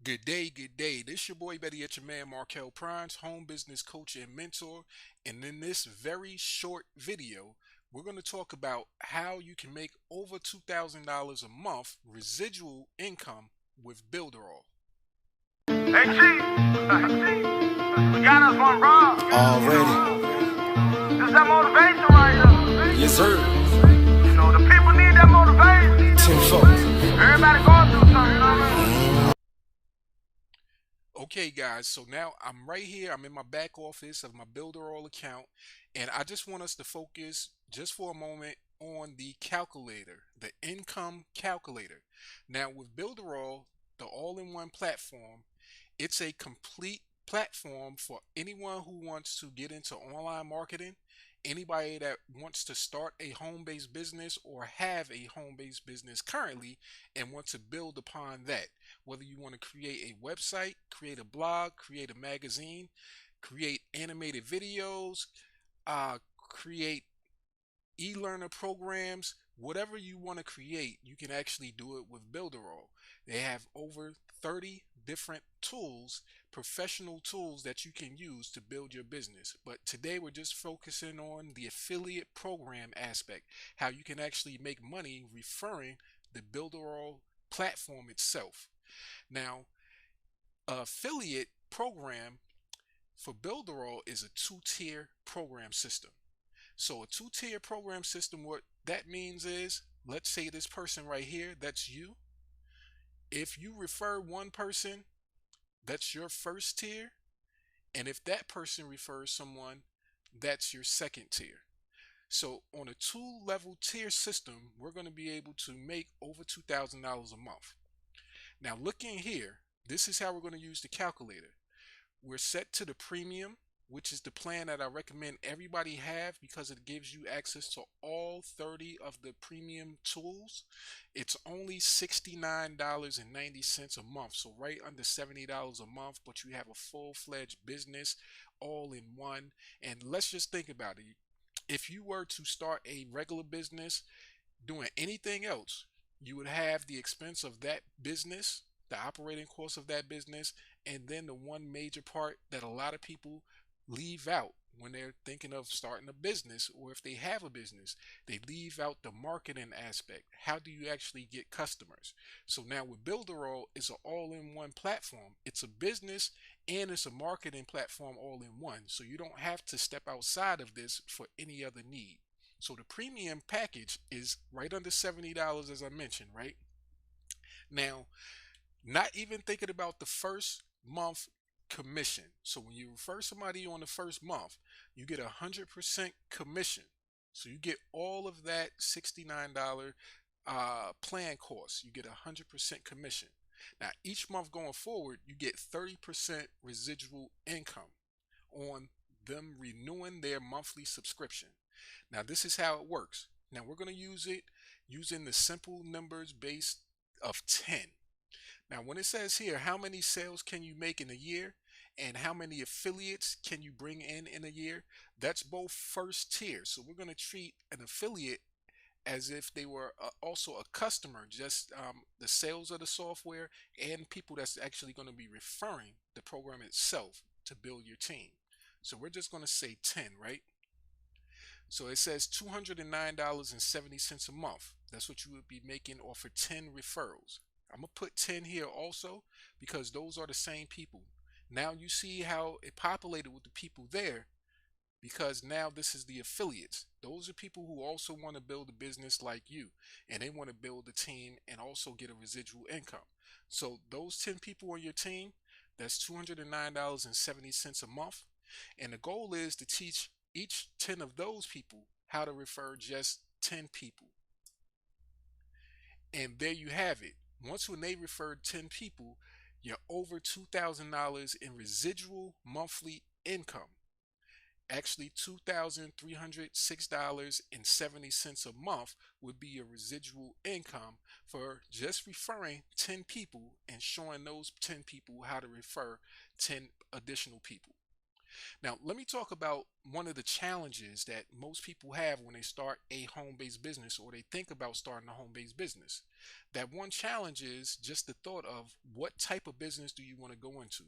Good day, good day. This your boy Betty at your man Markel Prines, home business coach and mentor. And in this very short video, we're going to talk about how you can make over $2,000 a month residual income with Builderall. Hey, Chief. We got us one wrong. Already. This that motivation right here. Yes, sir. You know, the people need that motivation. Tenfold. Everybody going through something, you know what I mean? Okay, guys, so now I'm right here. I'm in my back office of my Builderall account, and I just want us to focus just for a moment on the calculator, the income calculator. Now, with Builderall, the all-in-one platform, it's a complete platform for anyone who wants to get into online marketing, anybody that wants to start a home-based business or have a home-based business currently and want to build upon that. Whether you want to create a website, create a blog, create a magazine, create animated videos, create e-learner programs, whatever you want to create, you can actually do it with Builderall. They have over 30 different tools, professional tools that you can use to build your business. But today we're just focusing on the affiliate program aspect, how you can actually make money referring the Builderall platform itself. Now, affiliate program for Builderall is a two-tier program system. So a two-tier program system, what that means is, let's say this person right here, that's you. If you refer one person, that's your first tier. And if that person refers someone, that's your second tier. So on a two-level tier system, we're going to be able to make over $2,000 a month. Now looking here, this is how we're going to use the calculator. We're set to the premium, which is the plan that I recommend everybody have because it gives you access to all 30 of the premium tools. It's only $69.90 a month, so right under $70 a month, but you have a full-fledged business all in one. And let's just think about it. If you were to start a regular business doing anything else, you would have the expense of that business, the operating cost of that business, and then the one major part that a lot of people leave out when they're thinking of starting a business, or if they have a business, they leave out the marketing aspect. How do you actually get customers? So now with Builderall, it's an all-in-one platform. It's a business and it's a marketing platform all in one. So you don't have to step outside of this for any other need. So the premium package is right under $70, as I mentioned, right? Now, not even thinking about the first month commission. So when you refer somebody on the first month, you get 100% commission. So you get all of that $69 plan cost. You get 100% commission. Now each month going forward, you get 30% residual income on them renewing their monthly subscription. Now this is how it works. Now we're going to use it using the simple numbers base of 10. Now, when it says here, how many sales can you make in a year and how many affiliates can you bring in a year, that's both first tier. So we're going to treat an affiliate as if they were also a customer, just the sales of the software and people that's actually going to be referring the program itself to build your team. So we're just going to say 10, right? So it says $209.70 a month. That's what you would be making off of 10 referrals. I'm going to put 10 here also because those are the same people. Now you see how it populated with the people there because now this is the affiliates. Those are people who also want to build a business like you and they want to build a team and also get a residual income. So those 10 people on your team, that's $209.70 a month. And the goal is to teach each 10 of those people how to refer just 10 people. And there you have it. Once when they referred 10 people, you're over $2,000 in residual monthly income. Actually, $2,306.70 a month would be your residual income for just referring 10 people and showing those 10 people how to refer 10 additional people. Now, let me talk about one of the challenges that most people have when they start a home based business or they think about starting a home based business. That one challenge is just the thought of what type of business do you want to go into?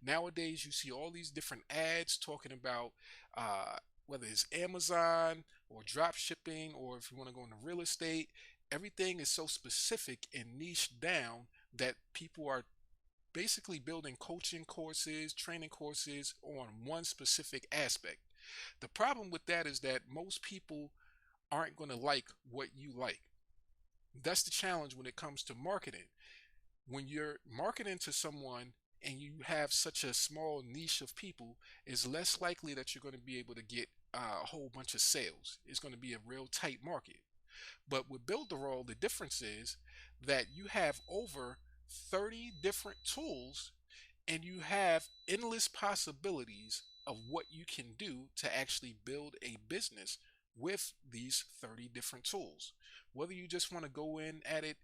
Nowadays, you see all these different ads talking about uh, whether it's Amazon or drop shipping, or if you want to go into real estate. Everything is so specific and niche down that people are basically building coaching courses, training courses on one specific aspect. The problem with that is that most people aren't going to like what you like. That's the challenge when it comes to marketing. When you're marketing to someone and you have such a small niche of people, it's less likely that you're going to be able to get a whole bunch of sales. It's going to be a real tight market. But with Builderall, the difference is that you have over 30 different tools and you have endless possibilities of what you can do to actually build a business with these 30 different tools. Whether you just want to go in at it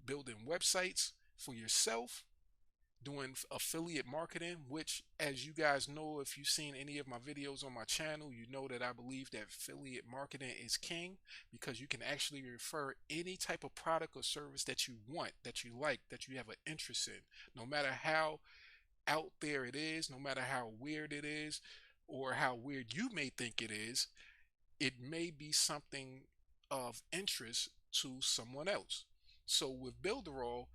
building websites for yourself, doing affiliate marketing, which, as you guys know, if you've seen any of my videos on my channel, you know that I believe that affiliate marketing is king, because you can actually refer any type of product or service that you want, that you like, that you have an interest in, no matter how out there it is, no matter how weird it is, or how weird you may think it is. It may be something of interest to someone else. So with Builderall,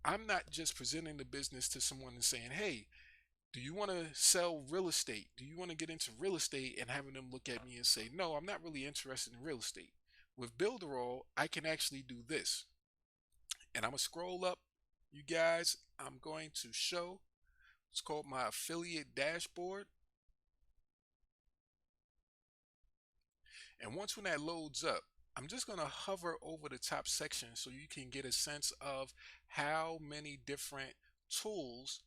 I'm not just presenting the business to someone and saying, hey, do you want to sell real estate? Do you want to get into real estate? And having them look at me and say, no, I'm not really interested in real estate. With Builderall, I can actually do this. And I'm going to scroll up, you guys. I'm going to show, it's called my affiliate dashboard. And once when that loads up, I'm just going to hover over the top section so you can get a sense of how many different tools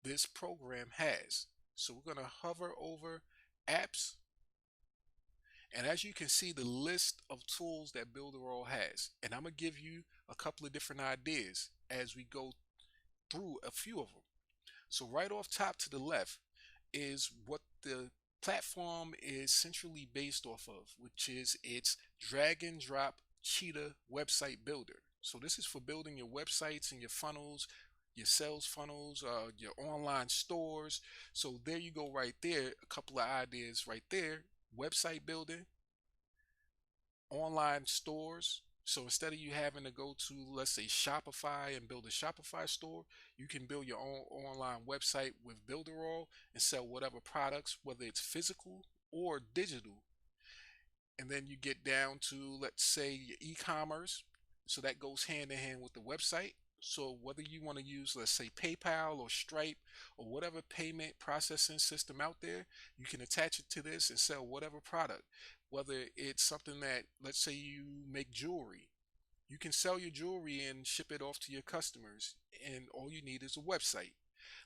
this program has. So we're going to hover over apps. And as you can see, the list of tools that Builderall has. And I'm going to give you a couple of different ideas as we go through a few of them. So right off top to the left is what the platform is centrally based off of, which is its drag and drop cheetah website builder. So this is for building your websites and your funnels, your sales funnels, your online stores. So there you go right there. A couple of ideas right there. Website building, online stores. So instead of you having to go to, let's say, Shopify and build a Shopify store, you can build your own online website with Builderall and sell whatever products, whether it's physical or digital. And then you get down to, let's say, your e-commerce. So that goes hand in hand with the website. So whether you want to use, let's say, PayPal or Stripe or whatever payment processing system out there, you can attach it to this and sell whatever product. Whether it's something that, let's say, you make jewelry, you can sell your jewelry and ship it off to your customers, and all you need is a website.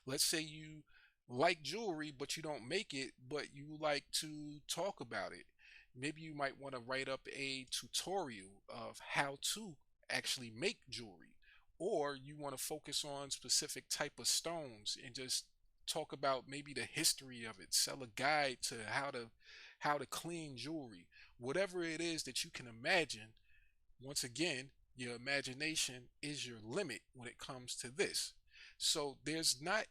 Let's say you like jewelry, but you don't make it, but you like to talk about it. Maybe you might want to write up a tutorial of how to actually make jewelry, or you want to focus on specific type of stones and just talk about maybe the history of it, sell a guide to how to clean jewelry. Whatever it is that you can imagine, once again, your imagination is your limit when it comes to this. So there's not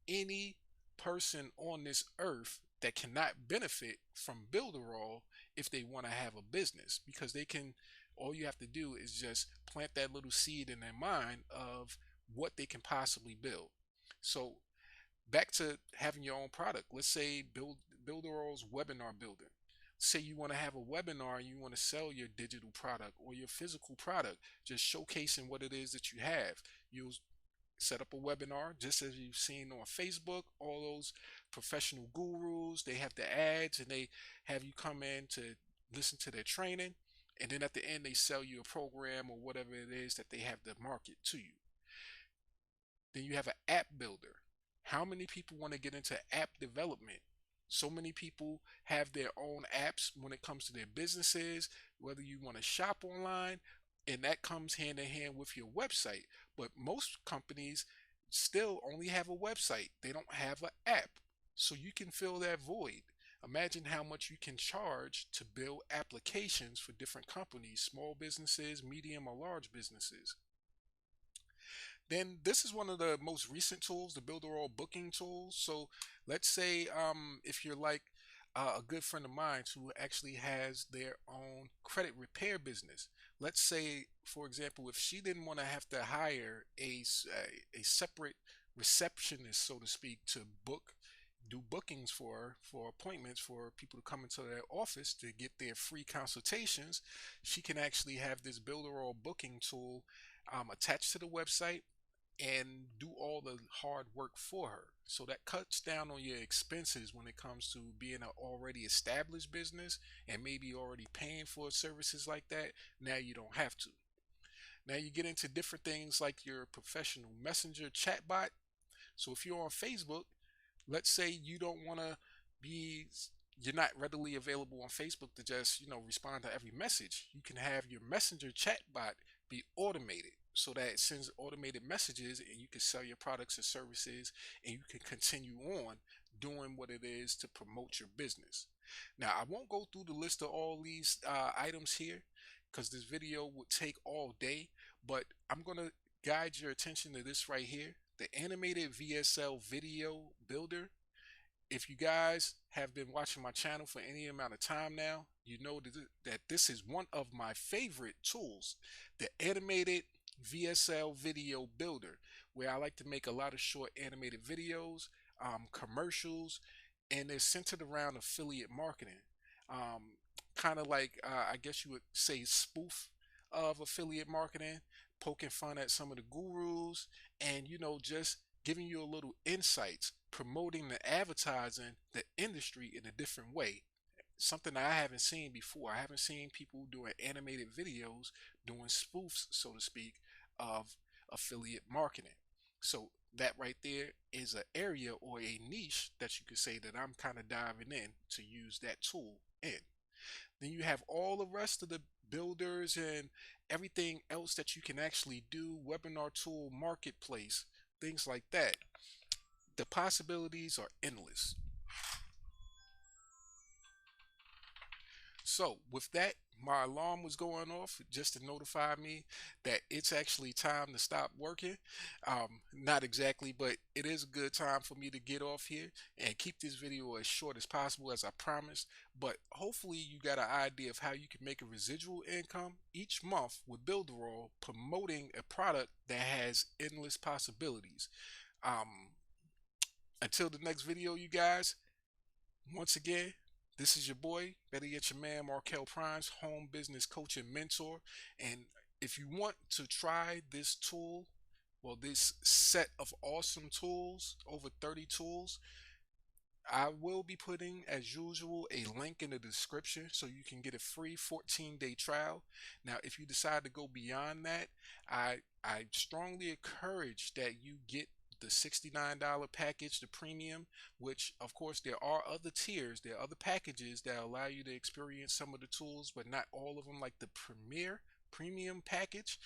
any person on this earth that cannot benefit from Builderall if they want to have a business, because they can, all you have to do is just plant that little seed in their mind of what they can possibly build. So back to having your own product. Let's say Builderall's webinar builder. Say you want to have a webinar and you want to sell your digital product or your physical product, just showcasing what it is that you have. You'll set up a webinar just as you've seen on Facebook. All those professional gurus, they have the ads and they have you come in to listen to their training, and then at the end they sell you a program or whatever it is that they have to market to you. Then you have an app builder. How many people want to get into app development? So many people have their own apps when it comes to their businesses, whether you want to shop online, and that comes hand in hand with your website. But most companies still only have a website, they don't have an app. so you can fill that void. Imagine how much you can charge to build applications for different companies, small businesses, medium or large businesses. Then this is one of the most recent tools, the Builderall booking tools. So let's say if you're like a good friend of mine who actually has their own credit repair business. Let's say, for example, if she didn't want to have to hire a separate receptionist, so to speak, to do bookings for appointments for people to come into their office to get their free consultations, she can actually have this Builderall booking tool attached to the website and do all the hard work for her. So that cuts down on your expenses when it comes to being an already established business and maybe already paying for services like that. Now you don't have to. Now you get into different things like your professional messenger chatbot. So if you're on Facebook, let's say you don't want to be you're not readily available on Facebook to just, respond to every message. You can have your messenger chatbot be automated so that it sends automated messages and you can sell your products and services and you can continue on doing what it is to promote your business. Now, I won't go through the list of all these items here because this video would take all day, but I'm going to guide your attention to this right here, the animated VSL video builder. If you guys have been watching my channel for any amount of time now, you know that this is one of my favorite tools, the animated VSL video builder, where I like to make a lot of short animated videos, commercials, and they're centered around affiliate marketing. Kind of like, I guess you would say, spoof of affiliate marketing, poking fun at some of the gurus, and just giving you a little insights, promoting the advertising, the industry in a different way. Something that I haven't seen before. I haven't seen people doing animated videos, doing spoofs, so to speak, of affiliate marketing. So that right there is an area or a niche that you could say that I'm kind of diving in to use that tool in. Then you have all the rest of the builders and everything else that you can actually do, webinar tool, marketplace, things like that. The possibilities are endless. So with that, my alarm was going off just to notify me that it's actually time to stop working. Not exactly, but it is a good time for me to get off here and keep this video as short as possible, as I promised. But hopefully you got an idea of how you can make a residual income each month with Builderall, promoting a product that has endless possibilities. Until the next video, you guys, once again, this is your boy, better yet your man, Markel Prines, home business coach and mentor. And if you want to try this tool, well, this set of awesome tools, over 30 tools, I will be putting, as usual, a link in the description so you can get a free 14-day trial. Now, if you decide to go beyond that, I strongly encourage that you get the $69 package, the premium, which of course there are other tiers, there are other packages that allow you to experience some of the tools, but not all of them, like the premium package.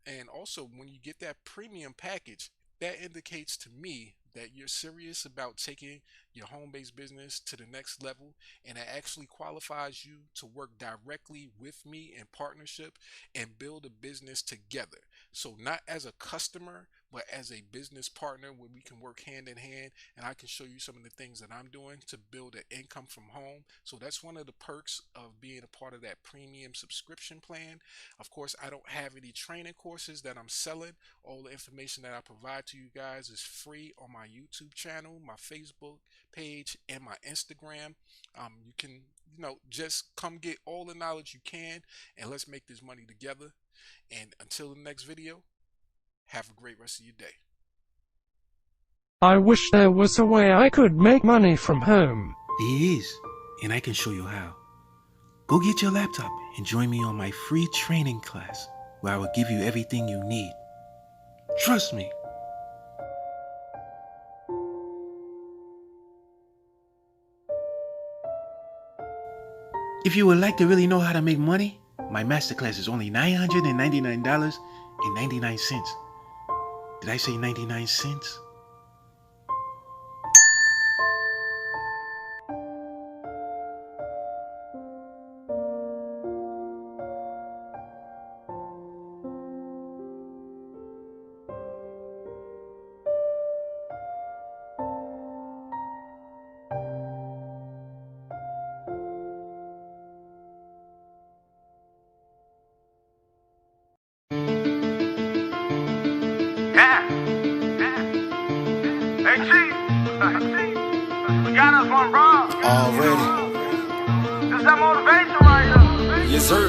And also, when you get that premium package, that indicates to me that you're serious about taking your home-based business to the next level, and it actually qualifies you to work directly with me in partnership and build a business together. So not as a customer, but as a business partner where we can work hand in hand, and I can show you some of the things that I'm doing to build an income from home. So that's one of the perks of being a part of that premium subscription plan. Of course, I don't have any training courses that I'm selling. All the information that I provide to you guys is free on my YouTube channel, my Facebook page, and my Instagram. You can, just come get all the knowledge you can, and let's make this money together. And until the next video, have a great rest of your day. I wish there was a way I could make money from home. There is, and I can show you how. Go get your laptop and join me on my free training class where I will give you everything you need. Trust me. If you would like to really know how to make money, my masterclass is only $999.99. Did I say 99 cents? sir.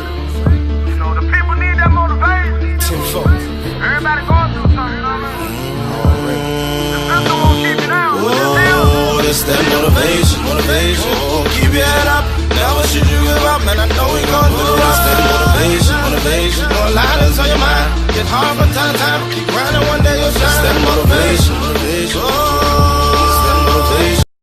You know, the people need that motivation. Tenfold. Everybody going through something, you know what I mean? The system won't keep you down. Oh, it's that motivation. Oh, keep your head up. Never should you give up, man. I know we going through the rough. It's that motivation. No lie that's on your mind. Get hard from time to time. Keep grinding, one day you'll shine. It's that motivation. Oh.